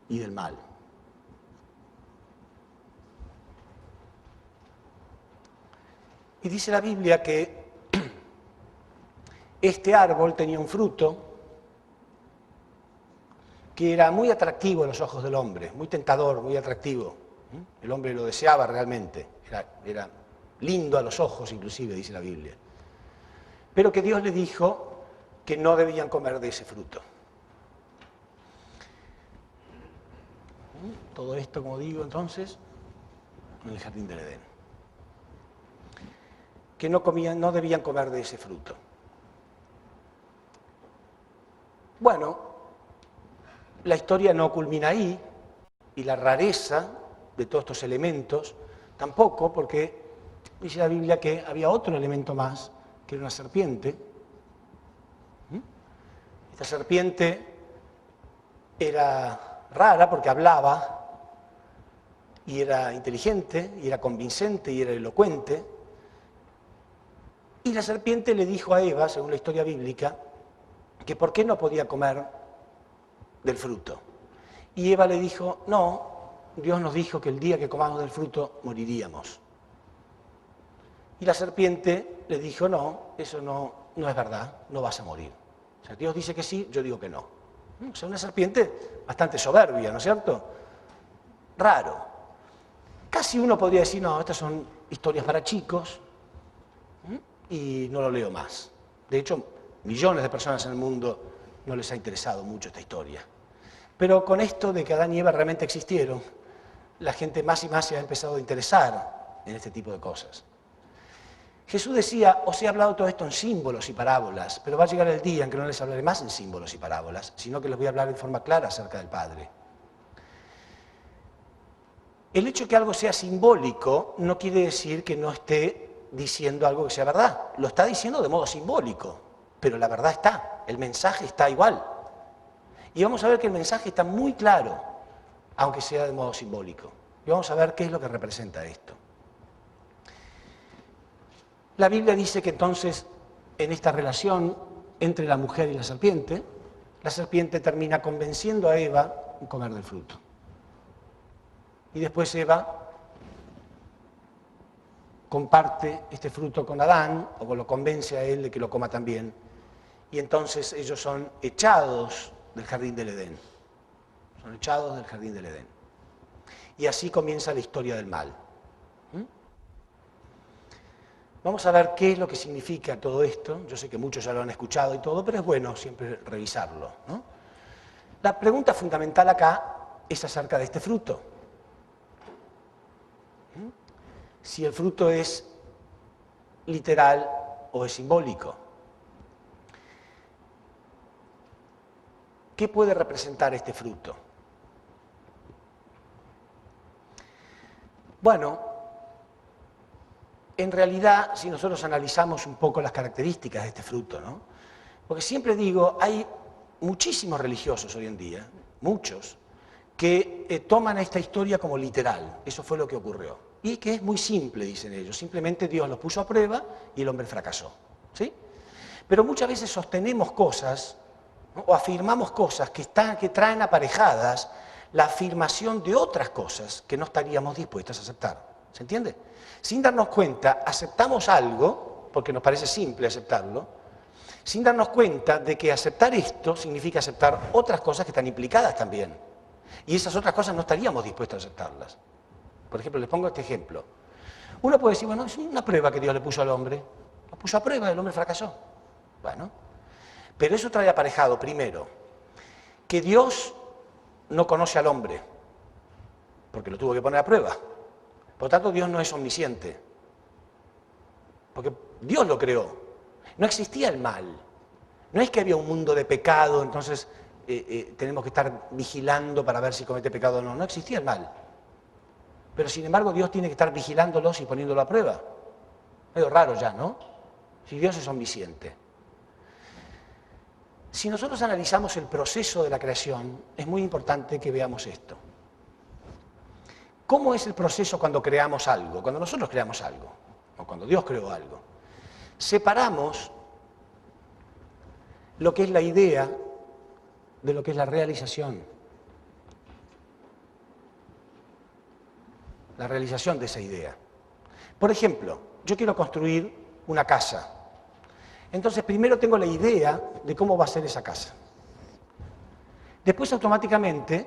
y del mal. Y dice la Biblia que este árbol tenía un fruto que era muy atractivo a los ojos del hombre, muy tentador, muy atractivo. El hombre lo deseaba realmente, era lindo a los ojos inclusive, dice la Biblia. Pero que Dios le dijo que no debían comer de ese fruto. Todo esto, como digo, entonces, en el jardín del Edén. Que no debían comer de ese fruto. Bueno, la historia no culmina ahí, y la rareza de todos estos elementos tampoco, porque dice la Biblia que había otro elemento más, que era una serpiente. Esta serpiente era rara porque hablaba, y era inteligente, y era convincente, y era elocuente. Y la serpiente le dijo a Eva, según la historia bíblica, que por qué no podía comer del fruto. Y Eva le dijo, no, Dios nos dijo que el día que comamos del fruto moriríamos. Y la serpiente le dijo, no, eso no es verdad, no vas a morir. O sea, Dios dice que sí, yo digo que no. O sea, una serpiente bastante soberbia, ¿no es cierto? Raro. Casi uno podría decir, no, estas son historias para chicos, y no lo leo más. De hecho, millones de personas en el mundo no les ha interesado mucho esta historia. Pero con esto de que Adán y Eva realmente existieron, la gente más y más se ha empezado a interesar en este tipo de cosas. Jesús decía, os he hablado todo esto en símbolos y parábolas, pero va a llegar el día en que no les hablaré más en símbolos y parábolas, sino que les voy a hablar en forma clara acerca del Padre. El hecho de que algo sea simbólico no quiere decir que no esté diciendo algo que sea verdad. Lo está diciendo de modo simbólico, pero la verdad está, el mensaje está igual. Y vamos a ver que el mensaje está muy claro, aunque sea de modo simbólico. Y vamos a ver qué es lo que representa esto. La Biblia dice que entonces, en esta relación entre la mujer y la serpiente termina convenciendo a Eva de comer del fruto. Y después Eva comparte este fruto con Adán, o lo convence a él de que lo coma también, y entonces ellos son echados del jardín del Edén. Son echados del jardín del Edén. Y así comienza la historia del mal. Vamos a ver qué es lo que significa todo esto. Yo sé que muchos ya lo han escuchado y todo, pero es bueno siempre revisarlo, ¿no? La pregunta fundamental acá es acerca de este fruto. Si el fruto es literal o es simbólico. ¿Qué puede representar este fruto? Bueno, en realidad, si nosotros analizamos un poco las características de este fruto, ¿no? Porque siempre digo, hay muchísimos religiosos hoy en día, muchos, que toman esta historia como literal. Eso fue lo que ocurrió. Y que es muy simple, dicen ellos. Simplemente Dios los puso a prueba y el hombre fracasó. ¿Sí? Pero muchas veces sostenemos cosas, ¿no? O afirmamos cosas que traen aparejadas la afirmación de otras cosas que no estaríamos dispuestos a aceptar. ¿Se entiende? Sin darnos cuenta, aceptamos algo, porque nos parece simple aceptarlo, sin darnos cuenta de que aceptar esto significa aceptar otras cosas que están implicadas también. Y esas otras cosas no estaríamos dispuestos a aceptarlas. Por ejemplo, les pongo este ejemplo. Uno puede decir, bueno, es una prueba que Dios le puso al hombre. Lo puso a prueba y el hombre fracasó. Bueno, pero eso trae aparejado, primero, que Dios no conoce al hombre, porque lo tuvo que poner a prueba. Por lo tanto, Dios no es omnisciente, porque Dios lo creó. No existía el mal. No es que había un mundo de pecado, entonces tenemos que estar vigilando para ver si comete pecado o no. No existía el mal. Pero sin embargo, Dios tiene que estar vigilándolos y poniéndolo a prueba. Medio raro ya, ¿no? Si Dios es omnisciente. Si nosotros analizamos el proceso de la creación, es muy importante que veamos esto. ¿Cómo es el proceso cuando creamos algo? Cuando nosotros creamos algo, o cuando Dios creó algo. Separamos lo que es la idea de lo que es la realización. La realización de esa idea. Por ejemplo, yo quiero construir una casa. Entonces, primero tengo la idea de cómo va a ser esa casa. Después, automáticamente,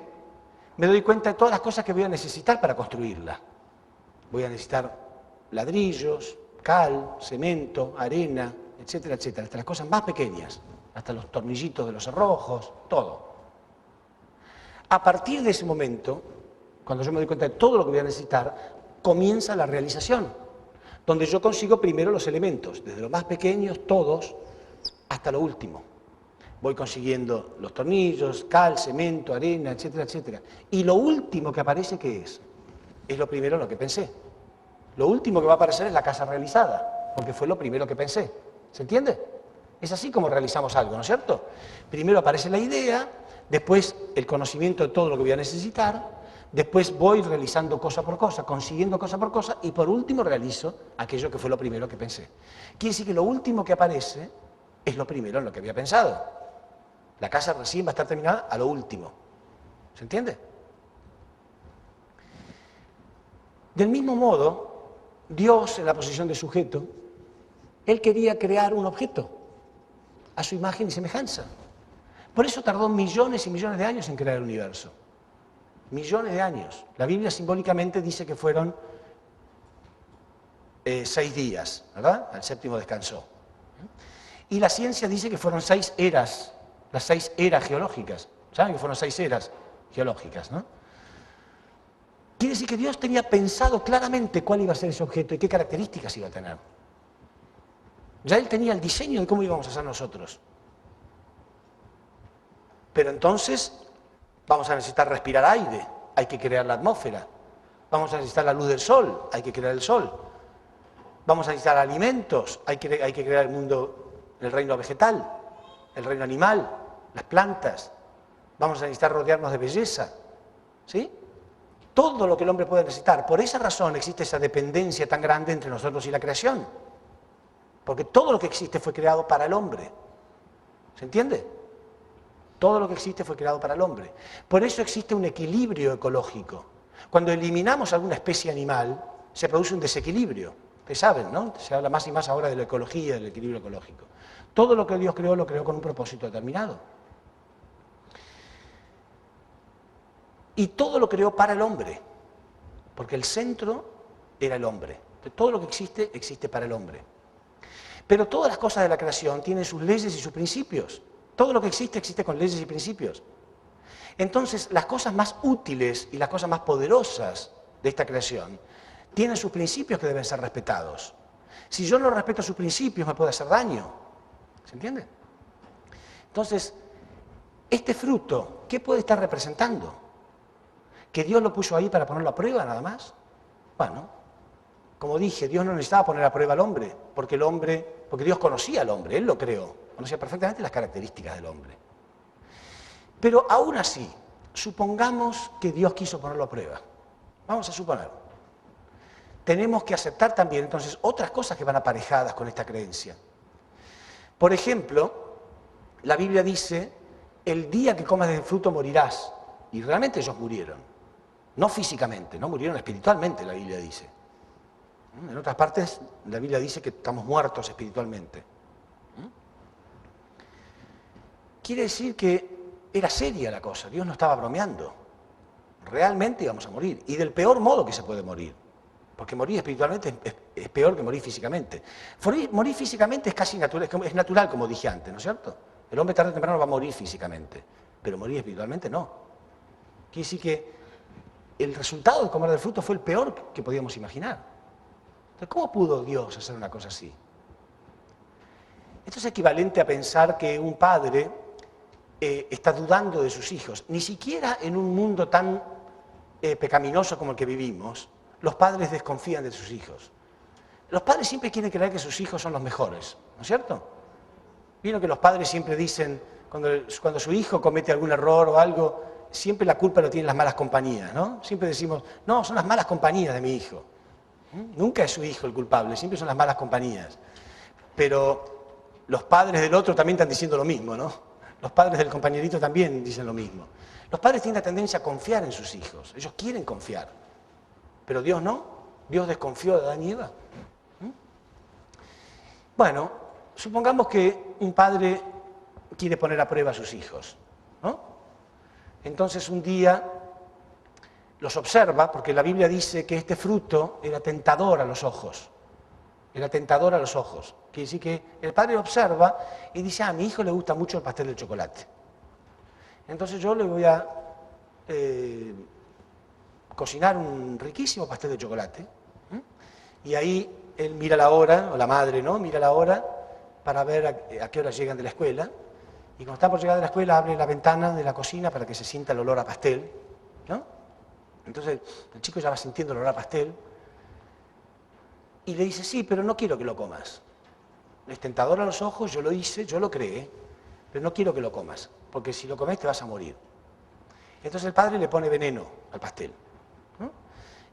me doy cuenta de todas las cosas que voy a necesitar para construirla. Voy a necesitar ladrillos, cal, cemento, arena, etcétera, etcétera. Hasta las cosas más pequeñas, hasta los tornillitos de los cerrojos, todo. A partir de ese momento, cuando yo me doy cuenta de todo lo que voy a necesitar, comienza la realización, donde yo consigo primero los elementos, desde los más pequeños, todos, hasta lo último. Voy consiguiendo los tornillos, cal, cemento, arena, etcétera, etcétera. Y lo último que aparece, ¿qué es? Es lo primero en lo que pensé. Lo último que va a aparecer es la casa realizada, porque fue lo primero que pensé. ¿Se entiende? Es así como realizamos algo, ¿no es cierto? Primero aparece la idea, después el conocimiento de todo lo que voy a necesitar, después voy realizando cosa por cosa, consiguiendo cosa por cosa, y por último realizo aquello que fue lo primero que pensé. Quiere decir que lo último que aparece es lo primero en lo que había pensado. La casa recién va a estar terminada a lo último. ¿Se entiende? Del mismo modo, Dios, en la posición de sujeto, Él quería crear un objeto a su imagen y semejanza. Por eso tardó millones y millones de años en crear el universo. Millones de años. La Biblia simbólicamente dice que fueron 6 días, ¿verdad? Al séptimo descansó. Y la ciencia dice que fueron 6 eras, las 6 eras geológicas. ¿Saben que fueron 6 eras geológicas, no? Quiere decir que Dios tenía pensado claramente cuál iba a ser ese objeto y qué características iba a tener. Ya Él tenía el diseño de cómo íbamos a ser nosotros. Pero entonces vamos a necesitar respirar aire, hay que crear la atmósfera. Vamos a necesitar la luz del sol, hay que crear el sol. Vamos a necesitar alimentos, hay que crear el mundo, el reino vegetal, el reino animal, las plantas. Vamos a necesitar rodearnos de belleza, ¿sí? Todo lo que el hombre puede necesitar. Por esa razón existe esa dependencia tan grande entre nosotros y la creación. Porque todo lo que existe fue creado para el hombre. ¿Se entiende? Todo lo que existe fue creado para el hombre. Por eso existe un equilibrio ecológico. Cuando eliminamos alguna especie animal, se produce un desequilibrio. Ustedes saben, ¿no? Se habla más y más ahora de la ecología, del equilibrio ecológico. Todo lo que Dios creó, lo creó con un propósito determinado. Y todo lo creó para el hombre, porque el centro era el hombre. Entonces, todo lo que existe, existe para el hombre. Pero todas las cosas de la creación tienen sus leyes y sus principios. Todo lo que existe, existe con leyes y principios. Entonces, las cosas más útiles y las cosas más poderosas de esta creación tienen sus principios que deben ser respetados. Si yo no respeto sus principios, me puede hacer daño. ¿Se entiende? Entonces, este fruto, ¿qué puede estar representando? ¿Que Dios lo puso ahí para ponerlo a prueba nada más? Bueno, como dije, Dios no necesitaba poner a prueba al hombre, porque Dios conocía al hombre, Él lo creó, conocía perfectamente las características del hombre. Pero aún así, supongamos que Dios quiso ponerlo a prueba. Vamos a suponer. Tenemos que aceptar también entonces otras cosas que van aparejadas con esta creencia. Por ejemplo, la Biblia dice, el día que comas del fruto morirás. Y realmente ellos murieron. No físicamente, no murieron espiritualmente, la Biblia dice. En otras partes, la Biblia dice que estamos muertos espiritualmente. Quiere decir que era seria la cosa, Dios no estaba bromeando. Realmente íbamos a morir, y del peor modo que se puede morir. Porque morir espiritualmente es peor que morir físicamente. Morir físicamente es casi natural, es natural, como dije antes, ¿no es cierto? El hombre tarde o temprano va a morir físicamente, pero morir espiritualmente no. Quiere decir que el resultado de comer del fruto fue el peor que podíamos imaginar. Entonces, ¿cómo pudo Dios hacer una cosa así? Esto es equivalente a pensar que un padre está dudando de sus hijos. Ni siquiera en un mundo tan pecaminoso como el que vivimos, los padres desconfían de sus hijos. Los padres siempre quieren creer que sus hijos son los mejores, ¿no es cierto? Vieron que los padres siempre dicen, cuando su hijo comete algún error o algo, siempre la culpa lo tienen las malas compañías, ¿no? Siempre decimos, no, son las malas compañías de mi hijo. Nunca es su hijo el culpable, siempre son las malas compañías. Pero los padres del otro también están diciendo lo mismo, ¿no? Los padres del compañerito también dicen lo mismo. Los padres tienen la tendencia a confiar en sus hijos, ellos quieren confiar. Pero Dios no, Dios desconfió de Adán y Eva. Bueno, supongamos que un padre quiere poner a prueba a sus hijos, ¿no? Entonces un día los observa, porque la Biblia dice que este fruto era tentador a los ojos. Era tentador a los ojos. Quiere decir que el padre observa y dice, a mi hijo le gusta mucho el pastel de chocolate. Entonces yo le voy a cocinar un riquísimo pastel de chocolate. Y ahí él mira la hora, o la madre, ¿no? Mira la hora para ver a qué hora llegan de la escuela. Y cuando está por llegar de la escuela, abre la ventana de la cocina para que se sienta el olor a pastel, ¿no? Entonces el chico ya va sintiendo el olor a pastel y le dice, sí, pero no quiero que lo comas. Es tentador a los ojos, yo lo hice, yo lo creé, pero no quiero que lo comas, porque si lo comes te vas a morir. Entonces el padre le pone veneno al pastel, ¿no?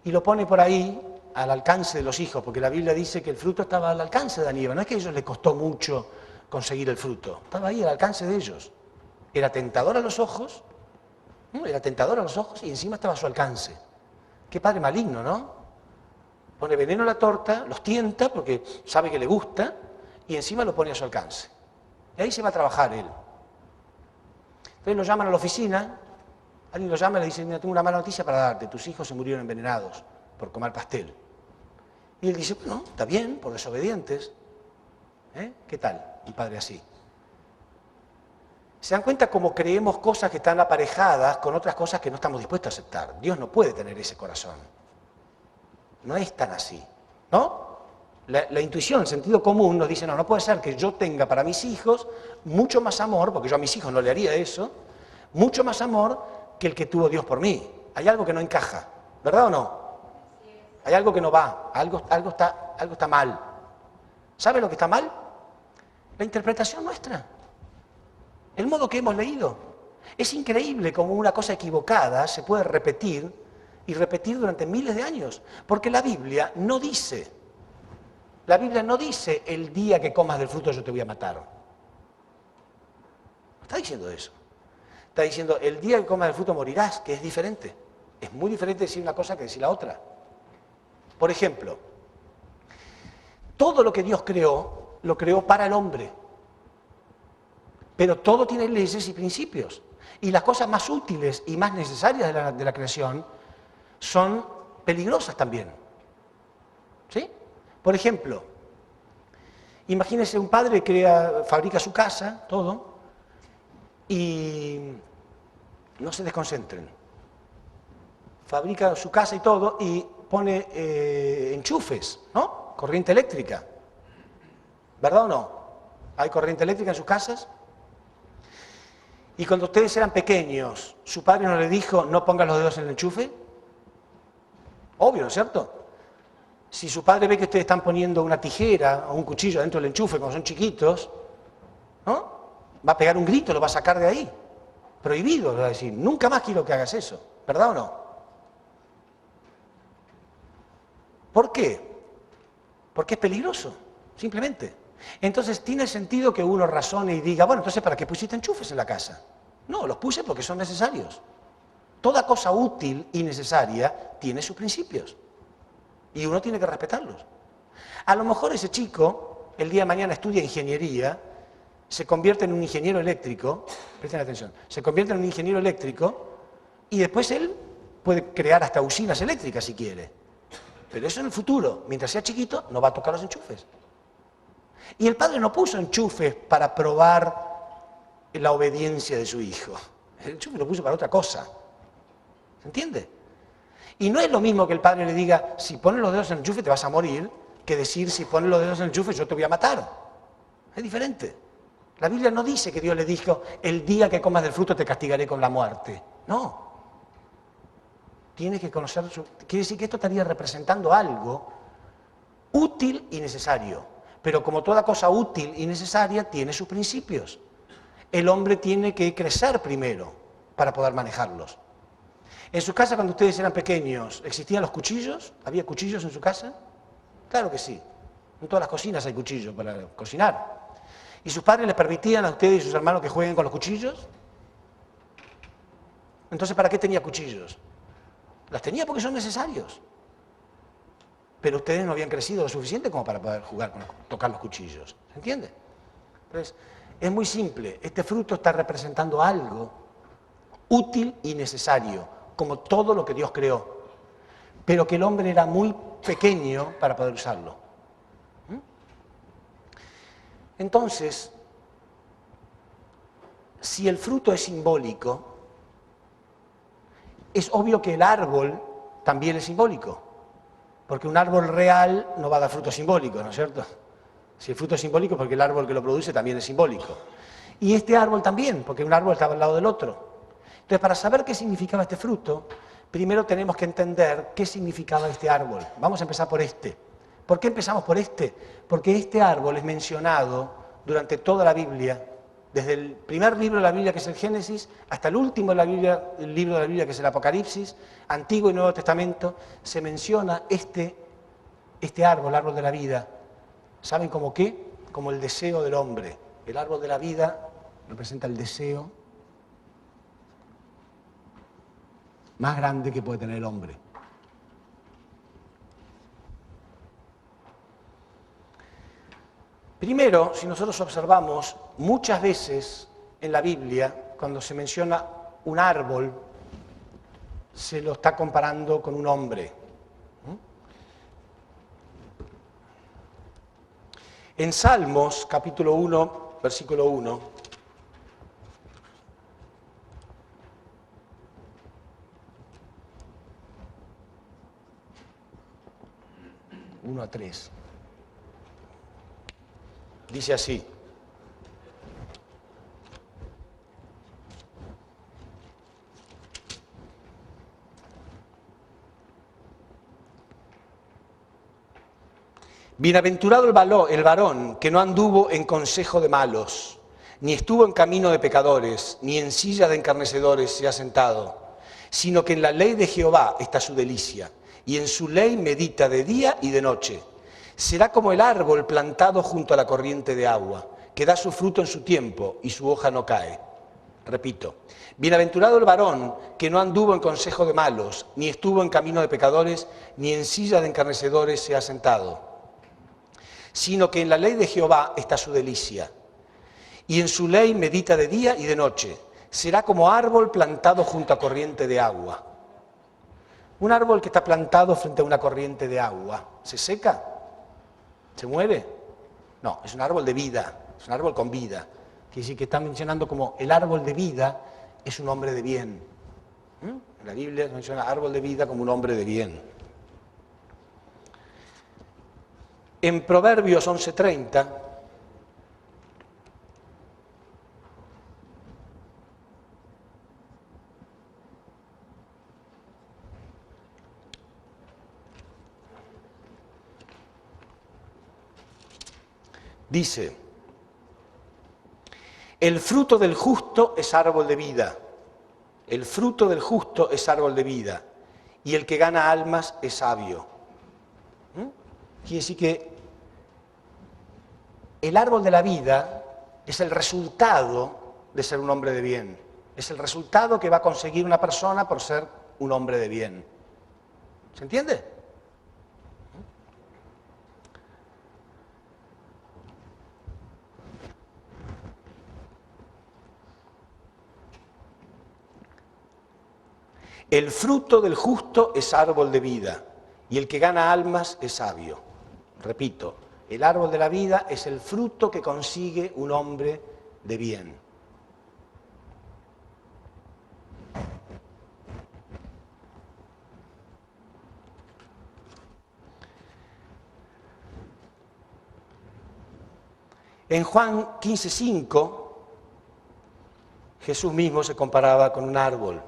Y lo pone por ahí al alcance de los hijos, porque la Biblia dice que el fruto estaba al alcance de Adán y Eva. No es que a ellos les costó mucho conseguir el fruto, estaba ahí al alcance de ellos. Era tentador a los ojos, era tentador a los ojos y encima estaba a su alcance. Qué padre maligno, ¿no? Pone veneno a la torta, los tienta porque sabe que le gusta y encima lo pone a su alcance. Y ahí se va a trabajar él. Entonces lo llaman a la oficina, alguien lo llama y le dice, mira, tengo una mala noticia para darte, tus hijos se murieron envenenados por comer pastel. Y él dice, bueno, está bien, por desobedientes. ¿Qué tal? Un padre así. ¿Se dan cuenta cómo creemos cosas que están aparejadas con otras cosas que no estamos dispuestos a aceptar? Dios no puede tener ese corazón. No es tan así, ¿no? La intuición, el sentido común nos dice, no puede ser que yo tenga para mis hijos mucho más amor, porque yo a mis hijos no le haría eso, mucho más amor que el que tuvo Dios por mí. Hay algo que no encaja, ¿verdad o no? Hay algo que no va, algo está mal. ¿Sabe lo que está mal? La interpretación nuestra. El modo que hemos leído. Es increíble cómo una cosa equivocada se puede repetir y repetir durante miles de años. Porque la Biblia no dice La Biblia no dice el día que comas del fruto yo te voy a matar. No está diciendo eso. Está diciendo el día que comas del fruto morirás, que es diferente. Es muy diferente decir una cosa que decir la otra. Por ejemplo, todo lo que Dios creó, lo creó para el hombre. Pero todo tiene leyes y principios. Y las cosas más útiles y más necesarias de la creación son peligrosas también. ¿Sí? Por ejemplo, imagínense un padre que fabrica su casa, todo, y no se desconcentren. Fabrica su casa y todo y pone enchufes, ¿no? Corriente eléctrica. ¿Verdad o no? ¿Hay corriente eléctrica en sus casas? Y cuando ustedes eran pequeños, ¿su padre no les dijo no pongan los dedos en el enchufe? Obvio, ¿no es cierto? Si su padre ve que ustedes están poniendo una tijera o un cuchillo dentro del enchufe cuando son chiquitos, ¿no? Va a pegar un grito, lo va a sacar de ahí. Prohibido, le va a decir, nunca más quiero que hagas eso. ¿Verdad o no? ¿Por qué? Porque es peligroso, simplemente. Entonces tiene sentido que uno razone y diga, bueno, entonces ¿para qué pusiste enchufes en la casa? No, los puse porque son necesarios. Toda cosa útil y necesaria tiene sus principios. Y uno tiene que respetarlos. A lo mejor ese chico, el día de mañana estudia ingeniería, se convierte en un ingeniero eléctrico, presten atención, se convierte en un ingeniero eléctrico y después él puede crear hasta usinas eléctricas si quiere. Pero eso en el futuro, mientras sea chiquito, no va a tocar los enchufes. Y el padre no puso enchufes para probar la obediencia de su hijo. El enchufe lo puso para otra cosa. ¿Se entiende? Y no es lo mismo que el padre le diga, si pones los dedos en el enchufe te vas a morir, que decir, si pones los dedos en el enchufe yo te voy a matar. Es diferente. La Biblia no dice que Dios le dijo, el día que comas del fruto te castigaré con la muerte. No. Tienes que conocer, quiere decir que esto estaría representando algo útil y necesario. Pero como toda cosa útil y necesaria, tiene sus principios. El hombre tiene que crecer primero para poder manejarlos. En su casa, cuando ustedes eran pequeños, ¿existían los cuchillos? ¿Había cuchillos en su casa? Claro que sí. En todas las cocinas hay cuchillos para cocinar. ¿Y sus padres les permitían a ustedes y sus hermanos que jueguen con los cuchillos? Entonces, ¿para qué tenía cuchillos? Las tenía porque son necesarios. Pero ustedes no habían crecido lo suficiente como para poder jugar tocar los cuchillos. ¿Se entiende? Entonces, es muy simple. Este fruto está representando algo útil y necesario, como todo lo que Dios creó. Pero que el hombre era muy pequeño para poder usarlo. Entonces, si el fruto es simbólico, es obvio que el árbol también es simbólico. Porque un árbol real no va a dar fruto simbólico, ¿no es cierto? Si el fruto es simbólico, porque el árbol que lo produce también es simbólico. Y este árbol también, porque un árbol estaba al lado del otro. Entonces, para saber qué significaba este fruto, primero tenemos que entender qué significaba este árbol. Vamos a empezar por este. ¿Por qué empezamos por este? Porque este árbol es mencionado durante toda la Biblia, desde el primer libro de la Biblia, que es el Génesis, hasta el último de la Biblia, el libro de la Biblia, que es el Apocalipsis, Antiguo y Nuevo Testamento, se menciona este árbol, el árbol de la vida. ¿Saben cómo qué? Como el deseo del hombre. El árbol de la vida representa el deseo más grande que puede tener el hombre. Primero, si nosotros observamos, muchas veces en la Biblia, cuando se menciona un árbol, se lo está comparando con un hombre. En Salmos, capítulo 1, versículo 1, a 3. Dice así: bienaventurado el varón que no anduvo en consejo de malos, ni estuvo en camino de pecadores, ni en silla de escarnecedores se ha sentado, sino que en la ley de Jehová está su delicia, y en su ley medita de día y de noche. Será como el árbol plantado junto a la corriente de agua, que da su fruto en su tiempo y su hoja no cae. Repito, bienaventurado el varón que no anduvo en consejo de malos, ni estuvo en camino de pecadores, ni en silla de escarnecedores se ha sentado, sino que en la ley de Jehová está su delicia, y en su ley medita de día y de noche. Será como árbol plantado junto a corriente de agua. Un árbol que está plantado frente a una corriente de agua, ¿se seca? ¿Se muere? No, es un árbol de vida, es un árbol con vida. Quiere decir que está mencionando como el árbol de vida es un hombre de bien. En la Biblia se menciona árbol de vida como un hombre de bien. En Proverbios 11:30, dice: el fruto del justo es árbol de vida, el fruto del justo es árbol de vida, y el que gana almas es sabio. Quiere decir que el árbol de la vida es el resultado de ser un hombre de bien, es el resultado que va a conseguir una persona por ser un hombre de bien. ¿Se entiende? El fruto del justo es árbol de vida, y el que gana almas es sabio. Repito, el árbol de la vida es el fruto que consigue un hombre de bien. En Juan 15:5, Jesús mismo se comparaba con un árbol.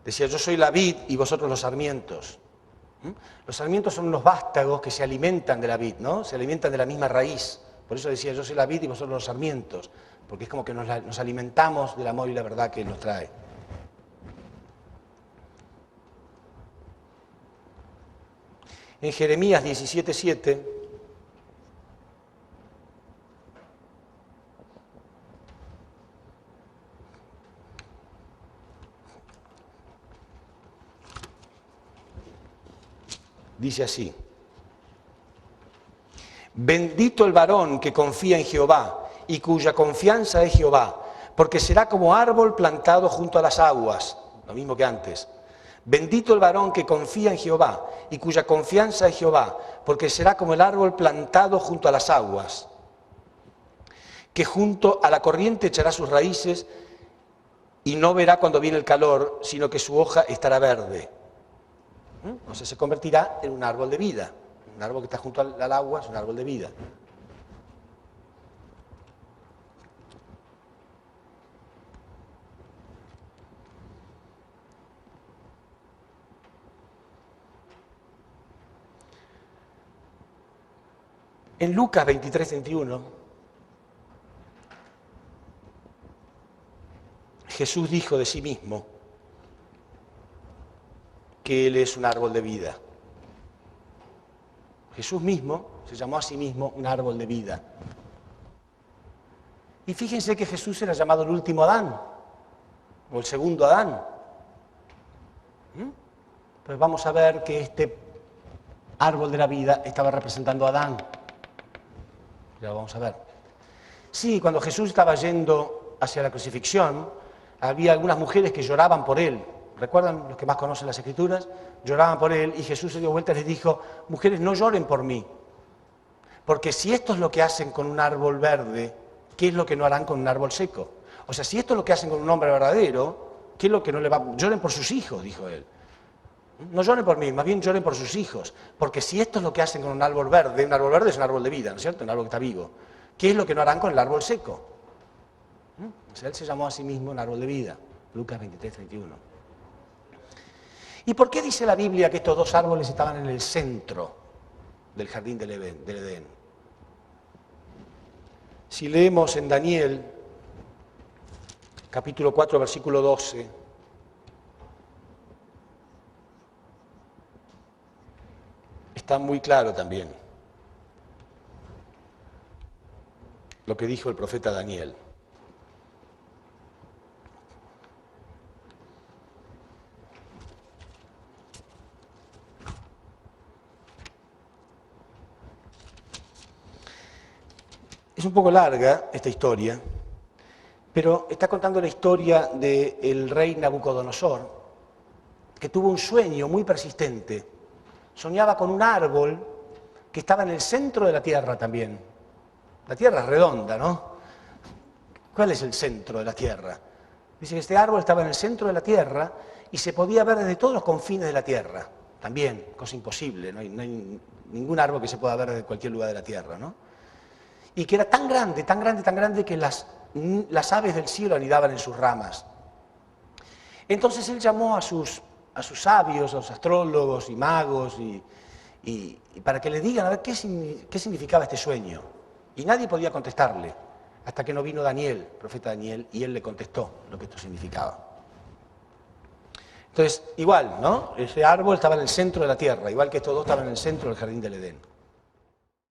Decía: yo soy la vid y vosotros los sarmientos. Los sarmientos son unos vástagos que se alimentan de la vid, ¿no? Se alimentan de la misma raíz. Por eso decía: yo soy la vid y vosotros los sarmientos. Porque es como que nos alimentamos del amor y la verdad que Él nos trae. En Jeremías 17:7, dice así: bendito el varón que confía en Jehová y cuya confianza es Jehová, porque será como árbol plantado junto a las aguas, lo mismo que antes. Bendito el varón que confía en Jehová y cuya confianza es Jehová, porque será como el árbol plantado junto a las aguas, que junto a la corriente echará sus raíces y no verá cuando viene el calor, sino que su hoja estará verde. Entonces se convertirá en un árbol de vida. Un árbol que está junto al agua es un árbol de vida. En Lucas 23:21, Jesús dijo de sí mismo que Él es un árbol de vida. Jesús mismo se llamó a sí mismo un árbol de vida. Y fíjense que Jesús era llamado el último Adán, o el segundo Adán. Pues vamos a ver que este árbol de la vida estaba representando a Adán. Ya lo vamos a ver. Sí, cuando Jesús estaba yendo hacia la crucifixión, había algunas mujeres que lloraban por Él. ¿Recuerdan los que más conocen las Escrituras? Lloraban por Él y Jesús se dio vuelta y les dijo: mujeres, no lloren por mí, porque si esto es lo que hacen con un árbol verde, ¿qué es lo que no harán con un árbol seco? O sea, si esto es lo que hacen con un hombre verdadero, ¿qué es lo que no le va? Lloren por sus hijos, dijo Él. No lloren por mí, más bien lloren por sus hijos, porque si esto es lo que hacen con un árbol verde es un árbol de vida, ¿no es cierto? Un árbol que está vivo. ¿Qué es lo que no harán con el árbol seco? O sea, Él se llamó a sí mismo un árbol de vida. Lucas 23:31. ¿Y por qué dice la Biblia que estos dos árboles estaban en el centro del jardín del Edén? Si leemos en Daniel, capítulo 4, versículo 12, está muy claro también lo que dijo el profeta Daniel. Es un poco larga esta historia, pero está contando la historia del rey Nabucodonosor, que tuvo un sueño muy persistente. Soñaba con un árbol que estaba en el centro de la tierra también. La tierra es redonda, ¿no? ¿Cuál es el centro de la tierra? Dice que este árbol estaba en el centro de la tierra y se podía ver desde todos los confines de la tierra. También, cosa imposible, no hay ningún árbol que se pueda ver desde cualquier lugar de la tierra, ¿no? Y que era tan grande, tan grande, tan grande que las aves del cielo anidaban en sus ramas. Entonces él llamó a sus sabios, a los astrólogos y magos, y para que le digan a ver qué significaba este sueño. Y nadie podía contestarle, hasta que no vino Daniel, el profeta Daniel, y él le contestó lo que esto significaba. Entonces, igual, ¿no? Ese árbol estaba en el centro de la tierra, igual que estos dos estaban en el centro del jardín del Edén.